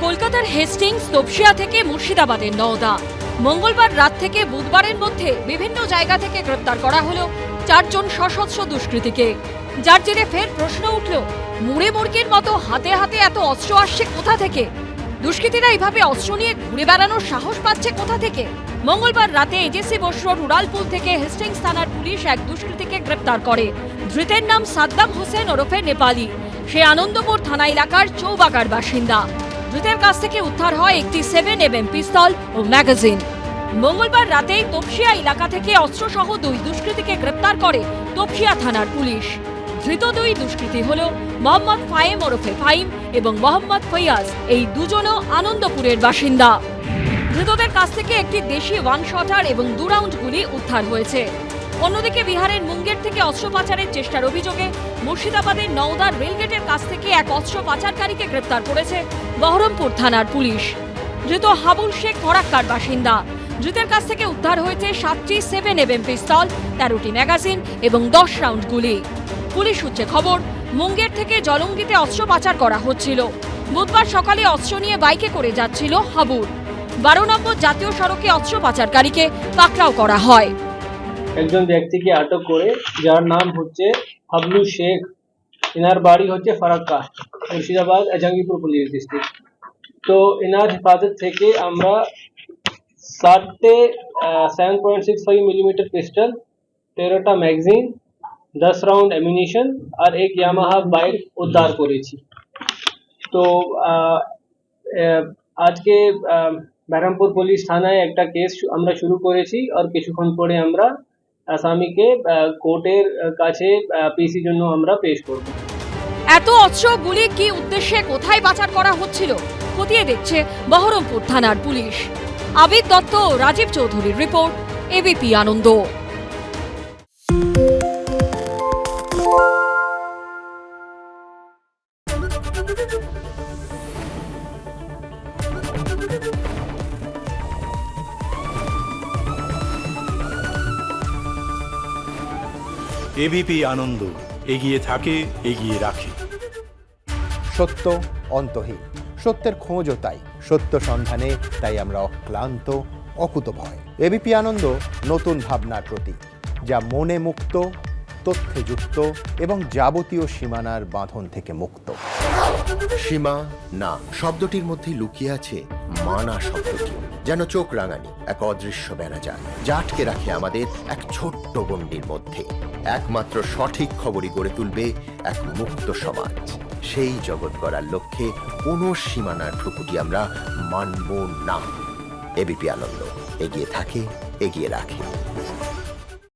কলকাতার হেস্টিংস, তপসিয়া থেকে মুর্শিদাবাদের নওদা। মঙ্গলবার রাত থেকে বুধবারের মধ্যে বিভিন্ন জায়গা থেকে গ্রেপ্তার করা হলো 4 জন সশস্ত্র দুষ্কৃতীকে। যার জেরে ফের প্রশ্ন উঠল, মুড়ে মুরগির মতো হাতে হাতে এত অস্ত্র আসছে কোথা থেকে? দুষ্কৃতীরা এইভাবে অস্ত্র নিয়ে ঘুরে বেড়ানোর সাহস পাচ্ছে কোথা থেকে? মঙ্গলবার রাতে এজেসি বসর উড়ালপুল থেকে হেস্টিংস থানার পুলিশ এক দুষ্কৃতীকে গ্রেপ্তার করে। ধৃতের নাম সাদ্দাম হোসেন ওরফে নেপালি। সে আনন্দপুর থানা এলাকার চৌবাগার বাসিন্দা। ধৃতের কাছ থেকে উদ্ধার হয় একটি 7mm পিস্তল ও ম্যাগাজিন। মঙ্গলবার রাতেই তপসিয়া এলাকা থেকে অস্ত্রসহ 2 দুষ্কৃতীকে গ্রেপ্তার করে তপসিয়া থানার পুলিশ। ধৃত 2 দুষ্কৃতী হল মোহাম্মদ ফাহিম ওরফে ফাহিম এবং মোহাম্মদ ফৈয়াজ। এই দুজনও আনন্দপুরের বাসিন্দা। ধৃতদের কাছ থেকে একটি দেশি 1 শটার এবং 2 রাউন্ড গুলি উদ্ধার হয়েছে। অন্যদিকে বিহারের মুঙ্গের থেকে অস্ত্র পাচারের চেষ্টার অভিযোগে মুর্শিদাবাদের নওদার রেলগেটের কাছ থেকে এক অস্ত্র পাচারকারীকে গ্রেপ্তার করেছে বহরমপুর থানার পুলিশ। ধৃত হাবুল শেখ ফরাক্কার বাসিন্দা। ধৃতের কাছ থেকে উদ্ধার হয়েছে 7টি 7mm পিস্তল, 13টি ম্যাগাজিন এবং 10 রাউন্ড গুলি। পুলিশ সূত্রে খবর, মুঙ্গের থেকে জলঙ্গিতে অস্ত্র পাচার করা হচ্ছিল। বুধবার সকালে অস্ত্র নিয়ে বাইকে করে যাচ্ছিল হাবুল। 12 নম্বর জাতীয় সড়কে অস্ত্র পাচারকারীকে পাকড়াও করা হয়। একজন ব্যক্তিকে আটক করে, যার নাম হচ্ছে হাবলু শেখ। এনার বাড়ি হচ্ছে ফারাক্কা, মুর্শিদাবাদ আজঙ্গিপুর পুলিশ ডিস্ট্রিক্ট। তো এনার হেফাজত থেকে আমরা 7.65 millimetre pistol, 13টা magazine, 10 round ammunition আর এক ইয়ামাহা বাইক উদ্ধার করেছি। তো আজকে বহরমপুর পুলিশ থানায় একটা কেস আমরা শুরু করেছি আর কিছুক্ষণ পরে আমরা আসামিকে কোর্টের কাছে পিসির জন্য আমরা পেশ করব। এত অস্ত্র গুলি কি উদ্দেশ্যে কোথায় পাচার করা হচ্ছিল খতিয়ে দেখছে বহরমপুর থানার পুলিশ। আবিদ দত্ত, রাজীব চৌধুরীর রিপোর্ট, এবিপি আনন্দ। এবিপি আনন্দ, এগিয়ে থাকে, এগিয়ে রাখে। সত্য অন্তহীন, সত্যের খোঁজও তাই। সত্য সন্ধানে তাই আমরা অক্লান্ত, অকুতভয়। এবিপি আনন্দ নতুন ভাবনার প্রতীক, যা মনে মুক্ত, তথ্যে যুক্ত এবং যাবতীয় সীমানার বাঁধন থেকে মুক্ত। সীমা না শব্দটির মধ্যে লুকিয়ে আছে মানা শব্দটি, যেন চোখ রাঙানি এক অদৃশ্য বেড়াজাল, যা আটকে রাখে আমাদের এক ছোট্ট গণ্ডির মধ্যে। একমাত্র সঠিক খবরই গড়ে তুলবে এক মুক্ত সমাজ। সেই জগৎ গড়ার লক্ষ্যে কোনো সীমানার ঠুকুটি আমরা মানব না। এবিপি আনন্দ, এগিয়ে থাকে, এগিয়ে রাখে।